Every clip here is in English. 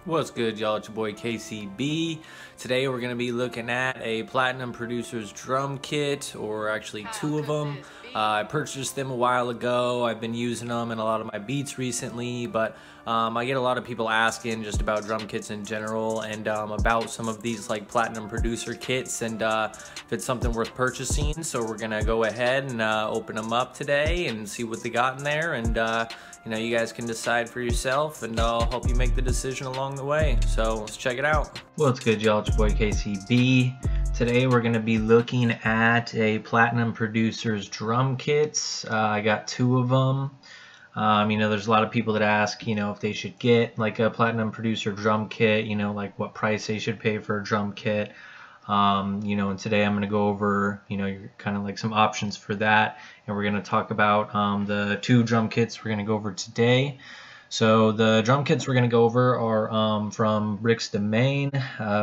What's good, y'all? It's your boy KCB. Today we're going to be looking at a Platinum Producers drum kit, or actually two of them. I purchased them a while ago. I've been using them in a lot of my beats recently, but I get a lot of people asking just about drum kits in general and about some of these like Platinum Producer kits and if it's something worth purchasing. So we're going to go ahead and open them up today and see what they got in there, and you know, you guys can decide for yourself, and I'll help you make the decision along the way. So let's check it out. What's good, y'all? It's your boy KCB. Today we're going to be looking at a Platinum Producers drum kits. I got two of them. You know, there's a lot of people that ask, you know, if they should get like a Platinum Producer drum kit, you know, like what price they should pay for a drum kit. You know, and today I'm going to go over, you know, kind of like some options for that, and we're going to talk about the two drum kits we're going to go over today. So the drum kits we're going to go over are from Bricks Domain.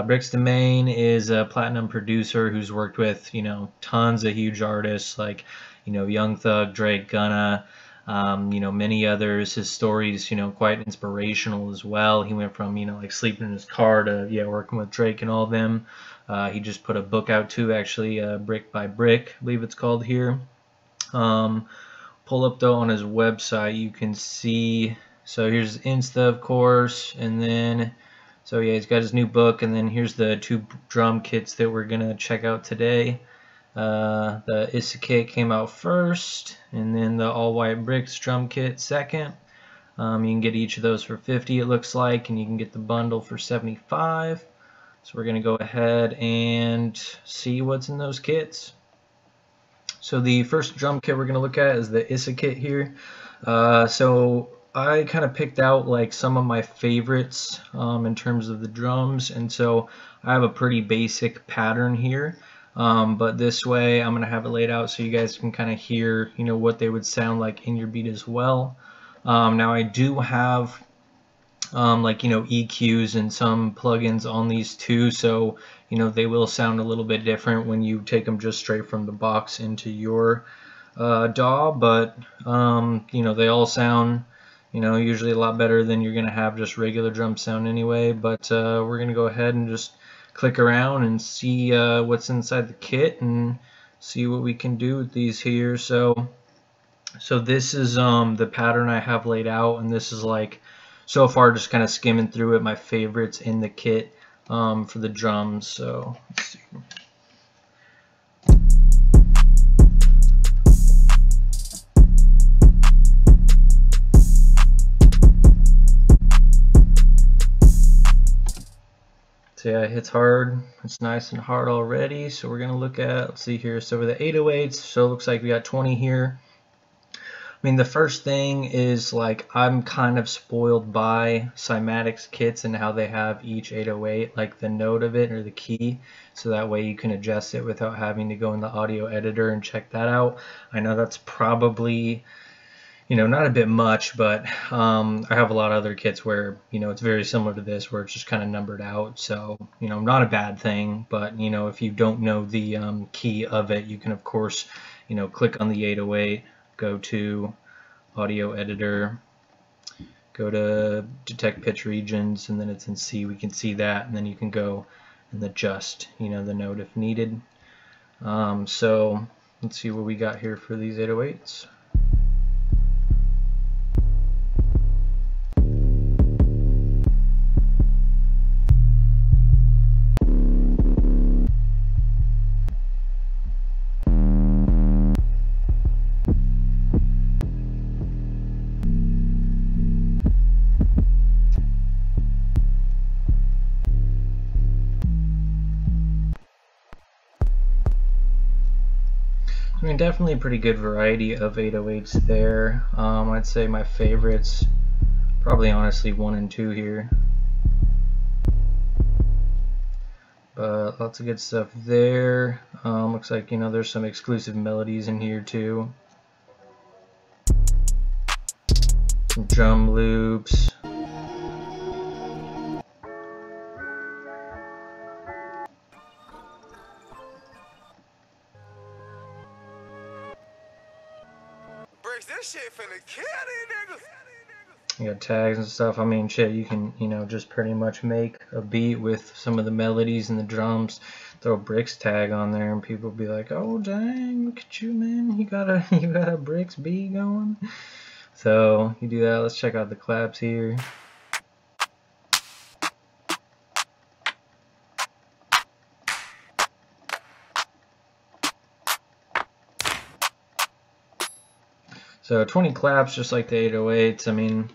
Bricks Domain is a Platinum producer who's worked with, you know, tons of huge artists like, you know, Young Thug, Drake, Gunna, you know, many others. His story's, you know, quite inspirational as well. He went from, you know, like sleeping in his car to, yeah, working with Drake and all of them. He just put a book out too, actually, Brick by Brick, I believe it's called here. Pull up though on his website, you can see, so here's Insta, of course, and then, so yeah, he's got his new book, and then here's the two drum kits that we're gonna check out today. The Issa kit came out first, and then the all white bricks drum kit second. You can get each of those for $50, it looks like, and you can get the bundle for $75. So we're going to go ahead and see what's in those kits. So the first drum kit we're going to look at is the Issa kit here. So I kind of picked out like some of my favorites in terms of the drums, and so I have a pretty basic pattern here. But this way I'm going to have it laid out so you guys can kind of hear, you know, what they would sound like in your beat as well. Now I do have like, you know, EQs and some plugins on these too, so, you know, they will sound a little bit different when you take them just straight from the box into your DAW, but you know, they all sound, you know, usually a lot better than you're gonna have just regular drum sound anyway. But we're gonna go ahead and just click around and see what's inside the kit and see what we can do with these here. So this is the pattern I have laid out, and this is like, so far just kind of skimming through it, my favorites in the kit for the drums. So let's see. So yeah, it hits hard. It's nice and hard already. So we're gonna look at, let's see here. So with the 808s, so it looks like we got 20 here. I mean, the first thing is, like, I'm kind of spoiled by Cymatics kits and how they have each 808, like the note of it or the key, so that way you can adjust it without having to go in the audio editor and check that out. I know that's probably, you know, not a bit much, but I have a lot of other kits where, you know, it's very similar to this, where it's just kind of numbered out. So, you know, not a bad thing, but, you know, if you don't know the key of it, you can, of course, you know, click on the 808, go to audio editor, go to detect pitch regions, and then it's in C. We can see that, and then you can go and adjust, you know, the note if needed. So let's see what we got here for these 808s. I mean, definitely a pretty good variety of 808s there. I'd say my favorites, probably honestly 1 and 2 here. But lots of good stuff there. Looks like, you know, there's some exclusive melodies in here too. Some drum loops. This shit finna kill these niggas. You got tags and stuff. I mean, shit, you can, you know, just pretty much make a beat with some of the melodies and the drums. Throw a Bricks tag on there, and people be like, "Oh dang, look at you, man! You got a Bricks beat going." So you do that. Let's check out the claps here. So 20 claps, just like the 808s. I mean,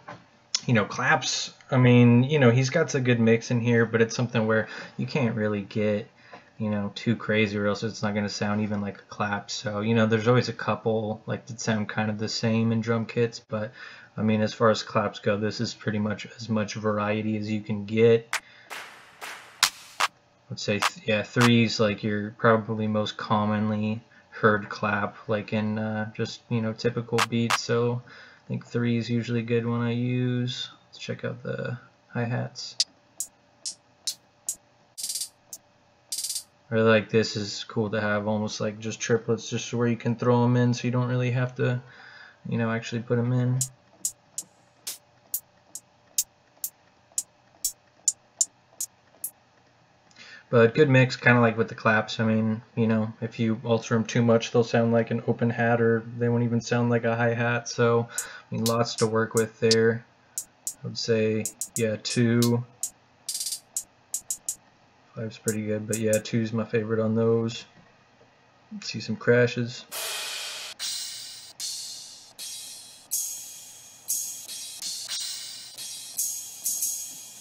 you know, claps, I mean, you know, he's got a good mix in here, but it's something where you can't really get, you know, too crazy, or else it's not going to sound even like a clap. So, you know, there's always a couple like that sound kind of the same in drum kits, but I mean, as far as claps go, this is pretty much as much variety as you can get. Let's say, yeah, 3's like your probably most commonly heard clap, like in just, you know, typical beats. So I think 3 is usually a good one I use. Let's check out the hi-hats. I really like this. Is cool to have almost like just triplets, just where you can throw them in, so you don't really have to, you know, actually put them in. But good mix, kind of like with the claps. I mean, you know, if you alter them too much, they'll sound like an open hat, or they won't even sound like a hi-hat. So, I mean, lots to work with there. I would say, yeah, 2. 5's pretty good, but yeah, 2's my favorite on those. Let's see some crashes.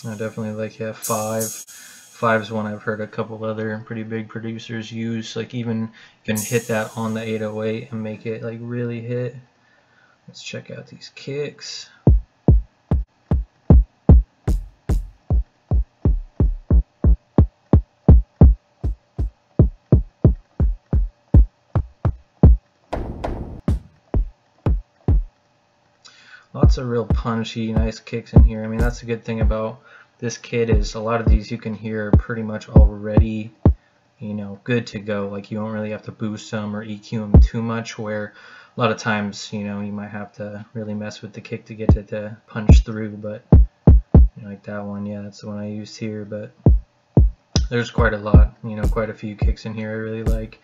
I definitely like, yeah, 5. 5's one I've heard a couple other pretty big producers use. Like, even you can hit that on the 808 and make it like really hit. Let's check out these kicks. Lots of real punchy, nice kicks in here. I mean, that's a good thing about this kit, is a lot of these you can hear pretty much already, you know, good to go. Like, you don't really have to boost them or EQ them too much, where a lot of times, you know, you might have to really mess with the kick to get it to punch through. But, you know, like that one, yeah, that's the one I used here. But there's quite a lot, you know, quite a few kicks in here I really like.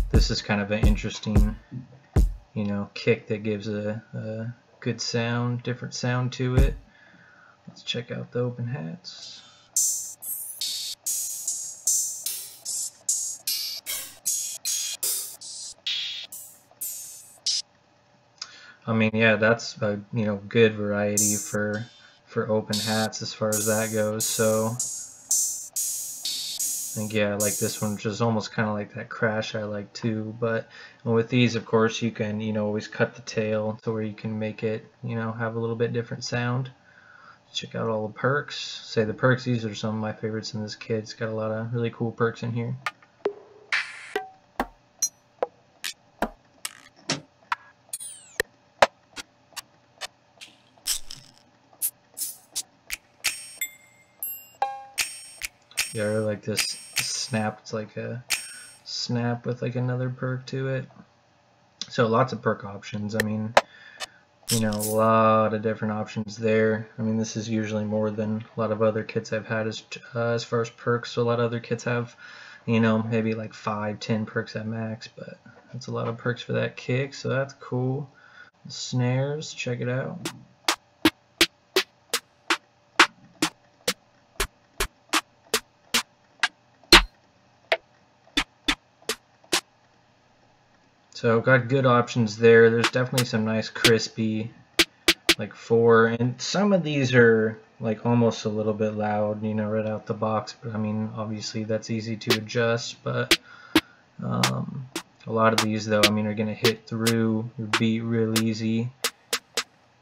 This is kind of an interesting, you know, kick that gives a good sound, different sound to it. Let's check out the open hats. I mean, yeah, that's a, you know, good variety for open hats as far as that goes. So I think, yeah, I like this one, which is almost kind of like that crash I like too. But with these, of course, you can, you know, always cut the tail to where you can make it, you know, have a little bit different sound. Check out all the perks. Say the perks, these are some of my favorites in this kit. It's got a lot of really cool perks in here. Yeah, I really like this snap. It's like a snap with like another perk to it. So lots of perk options. I mean, you know, a lot of different options there. I mean, this is usually more than a lot of other kits I've had as far as perks. So a lot of other kits have, you know, maybe like 5-10 perks at max, but that's a lot of perks for that kick, so that's cool. The snares, check it out. So got good options there. There's definitely some nice crispy, like 4, and some of these are like almost a little bit loud, you know, right out the box. But I mean, obviously that's easy to adjust. But a lot of these, though, I mean, are gonna hit through your beat real easy.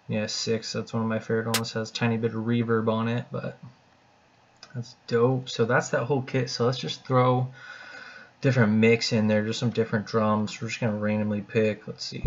Yeah, 6. That's one of my favorite ones. Has a tiny bit of reverb on it, but that's dope. So that's that whole kit. So let's just throw different mix in there, just some different drums. We're just gonna randomly pick. Let's see.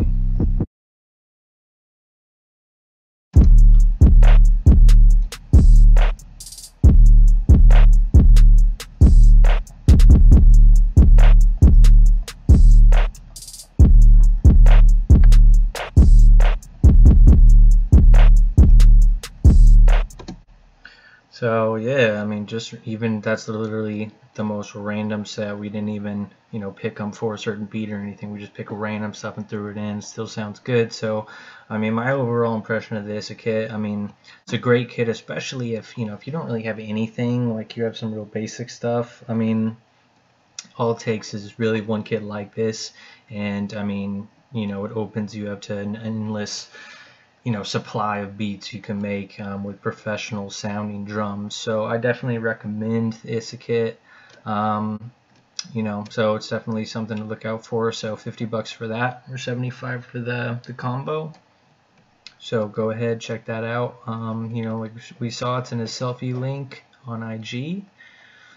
yeah, I mean, just even that's literally the most random set. We didn't even, you know, pick them for a certain beat or anything. We just pick a random stuff and threw it in. It still sounds good. So, I mean, my overall impression of this kit, I mean, it's a great kit, especially if, you know, if you don't really have anything, like you have some real basic stuff. I mean, all it takes is really one kit like this, and I mean, you know, it opens you up to an endless, you know, supply of beats you can make with professional sounding drums. So I definitely recommend this kit. You know, so it's definitely something to look out for. So $50 for that, or $75 for the combo. So go ahead, check that out. You know, like we saw, it's in a selfie link on IG.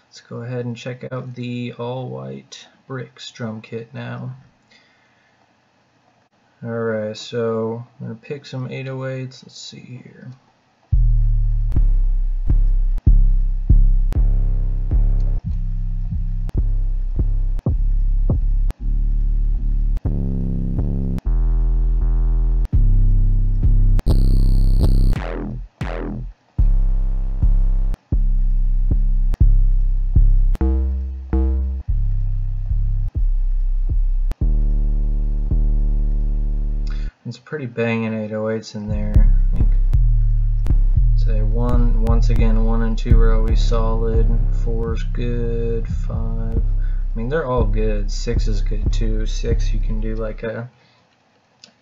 Let's go ahead and check out the all white bricks drum kit now. Alright, so I'm going to pick some 808s. Let's see here. It's pretty banging 808s in there. I think. Say once again, 1 and 2 are always solid. 4's good. 5. I mean, they're all good. 6 is good too. 6 you can do like a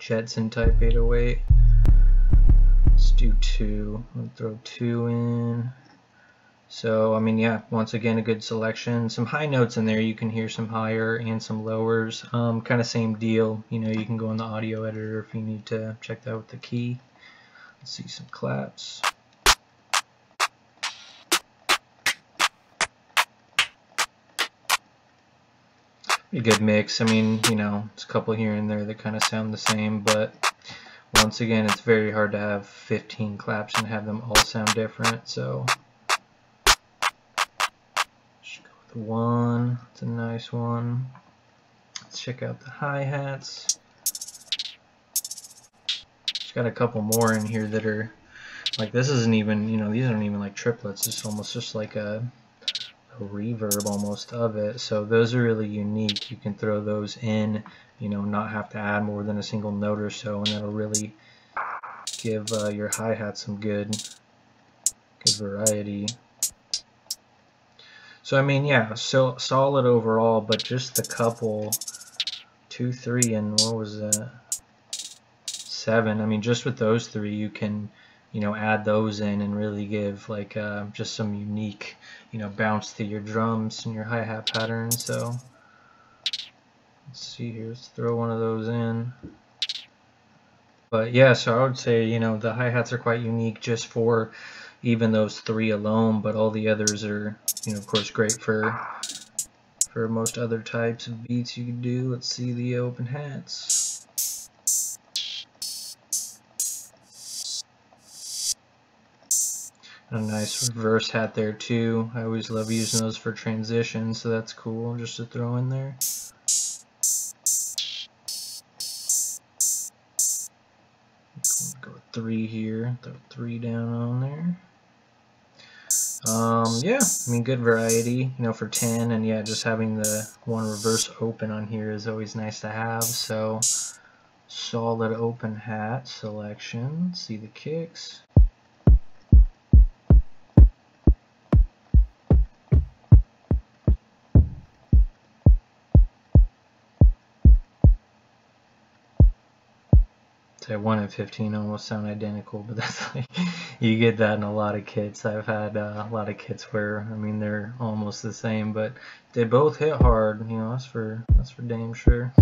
Jetson type 808. Let's do 2. I'll throw 2 in. So, I mean, yeah, once again, a good selection. Some high notes in there. You can hear some higher and some lowers. Kind of same deal. You know, you can go in the audio editor if you need to check that with the key. Let's see some claps. A good mix. I mean, you know, it's a couple here and there that kind of sound the same, but once again, it's very hard to have 15 claps and have them all sound different. So, just go with 1. It's a nice one. Let's check out the hi-hats. Just got a couple more in here that are like, this isn't even, you know, these aren't even like triplets. It's almost just like a reverb almost of it. So those are really unique. You can throw those in, you know, not have to add more than a single note or so, and that'll really give your hi-hat some good variety. So I mean, yeah, so solid overall, but just a couple, 2, 3, and what was that, 7. I mean, just with those 3 you can, you know, add those in and really give like just some unique, you know, bounce to your drums and your hi-hat pattern. So let's see here, let's throw one of those in. But yeah, so I would say, you know, the hi-hats are quite unique just for even those 3 alone, but all the others are, you know, of course, great for most other types of beats you can do. Let's see the open hats. A nice reverse hat there too. I always love using those for transitions, so that's cool just to throw in there. Go with 3 here, throw 3 down on there. Yeah, I mean, good variety, you know, for 10, and yeah, just having the one reverse open on here is always nice to have. So solid open hat selection. See the kicks. Say 1 and 15 almost sound identical, but that's like, you get that in a lot of kits. I've had a lot of kits where, I mean, they're almost the same, but they both hit hard. You know, that's for damn sure.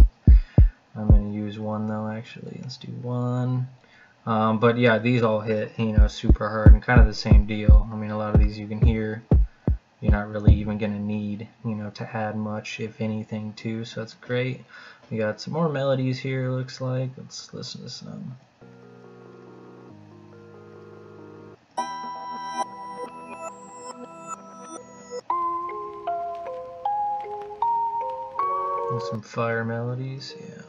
I'm gonna use 1 though, actually. Let's do 1. But yeah, these all hit, you know, super hard, and kind of the same deal. I mean, a lot of these you can hear. You're not really even gonna need, you know, to add much, if anything, too. So that's great. We got some more melodies here, looks like. Let's listen to some. Some fire melodies, yeah.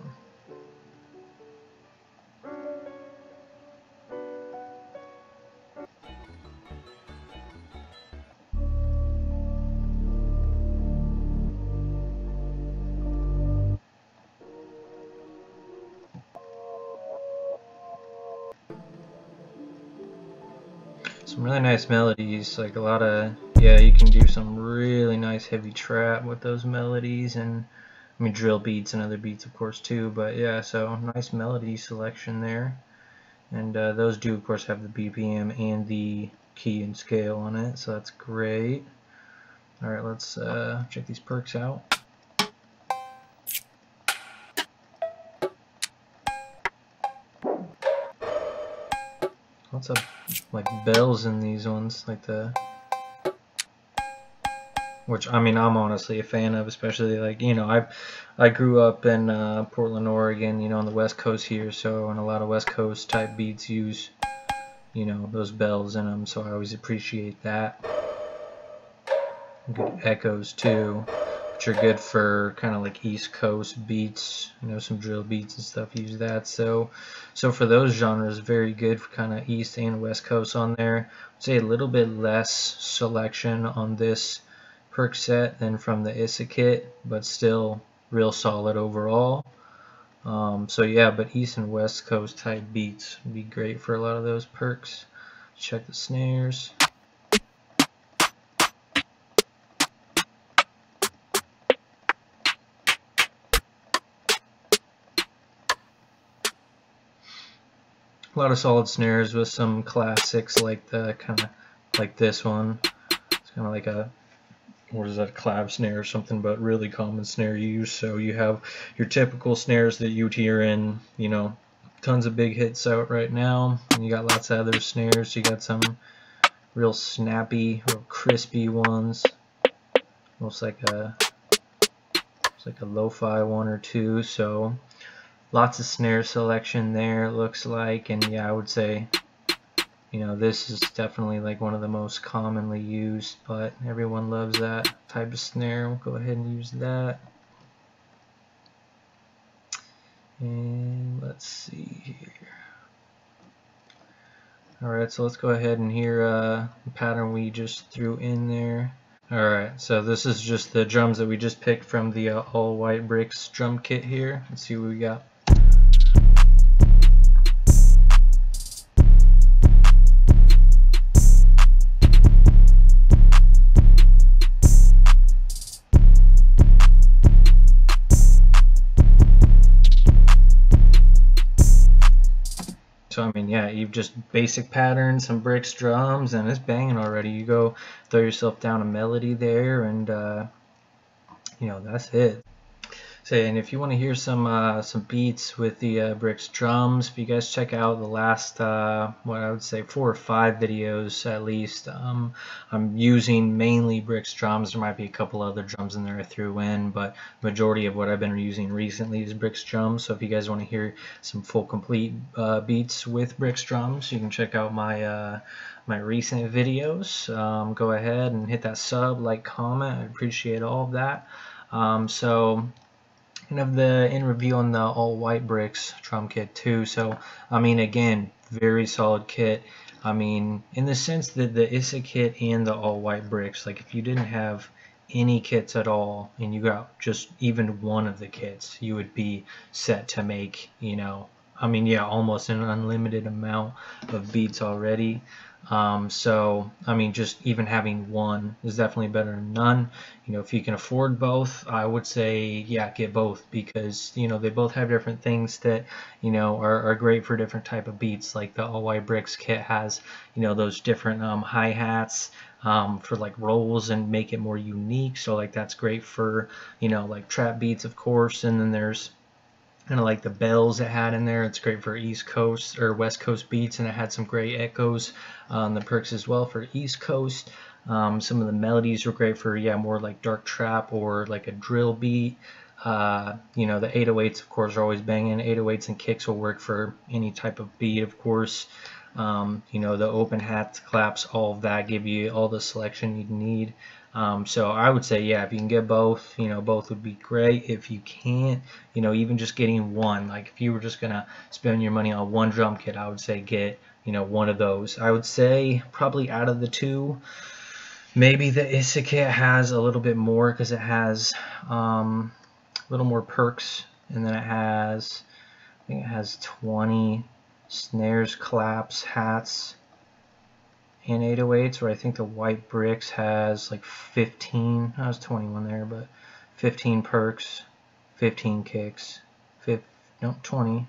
Some really nice melodies, like a lot of, yeah, you can do some really nice heavy trap with those melodies, and I mean drill beats and other beats of course too, but yeah, so nice melody selection there. And those do of course have the BPM and the key and scale on it, so that's great. Alright, let's check these perks out. Lots of like bells in these ones, like which I mean I'm honestly a fan of, especially like, you know, I grew up in Portland, Oregon, you know, on the West Coast here, so and a lot of West Coast type beats use, you know, those bells in them, so I always appreciate that. Good echoes too, which are good for kind of like East Coast beats, you know, some drill beats and stuff use that. So for those genres, very good for kind of East and West Coast on there. I'd say a little bit less selection on this perk set than from the Issa kit, but still real solid overall. So yeah, but East and West Coast type beats would be great for a lot of those perks. Check the snares. A lot of solid snares with some classics like the kind of like this one. It's kind of like a, what is that, clav snare or something, but really common snare use. So you have your typical snares that you'd hear in, you know, tons of big hits out right now, and you got lots of other snares. You got some real snappy, real crispy ones, almost like a, it's like a lo-fi one or two. So lots of snare selection there, it looks like, and yeah, I would say, you know, this is definitely like one of the most commonly used, but everyone loves that type of snare. We'll go ahead and use that. And let's see here. Alright, so let's go ahead and hear the pattern we just threw in there. Alright, so this is just the drums that we just picked from the all white bricks drum kit here. Let's see what we got. So I mean, yeah, you've just basic patterns, some bricks, drums, and it's banging already. You go throw yourself down a melody there, and you know, that's it. So, and if you want to hear some beats with the bricks drums, if you guys check out the last what I would say 4 or 5 videos at least, I'm using mainly bricks drums. There might be a couple other drums in there I threw in, but majority of what I've been using recently is bricks drums. So if you guys want to hear some full complete beats with bricks drums, you can check out my my recent videos. Go ahead and hit that sub, like, comment. I appreciate all of that. So kind of the in review on the all white bricks drum kit too. So I mean, again, very solid kit. I mean, in the sense that the Issa kit and the all white bricks, like if you didn't have any kits at all and you got just even one of the kits, you would be set to make, you know, I mean, yeah, almost an unlimited amount of beats already. So I mean, just even having one is definitely better than none. You know, if you can afford both, I would say, yeah, get both, because, you know, they both have different things that, you know, are great for different type of beats. Like the all white bricks kit has, you know, those different hi-hats for like rolls and make it more unique. So like that's great for, you know, like trap beats, of course. And then there's kind of like the bells it had in there. It's great for East Coast or West Coast beats, and it had some great echoes on the perks as well for East Coast. Some of the melodies were great for, yeah, more like dark trap or like a drill beat. You know, the 808s, of course, are always banging. 808s and kicks will work for any type of beat, of course. You know, the open hats, claps, all of that give you all the selection you need. So I would say, yeah, if you can get both, you know, both would be great. If you can't, you know, even just getting one, like if you were just gonna spend your money on one drum kit, I would say get, you know, one of those. I would say probably out of the two, maybe the Issa kit has a little bit more because it has a little more perks, and then it has, I think it has 20 snares, claps, hats, and 808s, where I think the white bricks has like 15. I was 21 there, but 15 perks, 15 kicks, 20,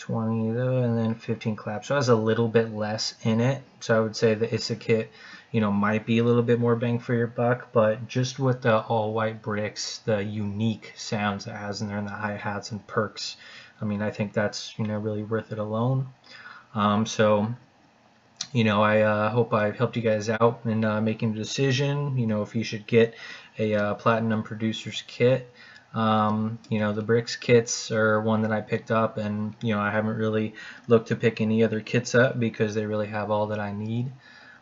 and then 15 claps. So it has a little bit less in it. So I would say the Issa kit, you know, might be a little bit more bang for your buck, but just with the all white bricks, the unique sounds it has in there, and the hi-hats and perks, I mean, I think that's, you know, really worth it alone. So, you know, I hope I helped you guys out in making a decision, you know, if you should get a Platinum Producers kit. You know, the bricks kits are one that I picked up, and, you know, I haven't really looked to pick any other kits up because they really have all that I need.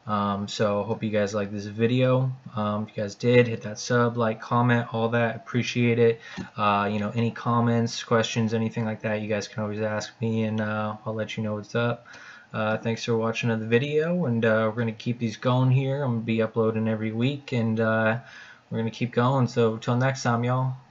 So hope you guys like this video. If you guys did, hit that sub, like, comment, all that. Appreciate it. You know, any comments, questions, anything like that, you guys can always ask me, and I'll let you know what's up. Thanks for watching the video, and we're going to keep these going here. I'm going to be uploading every week, and we're going to keep going. So till next time, y'all.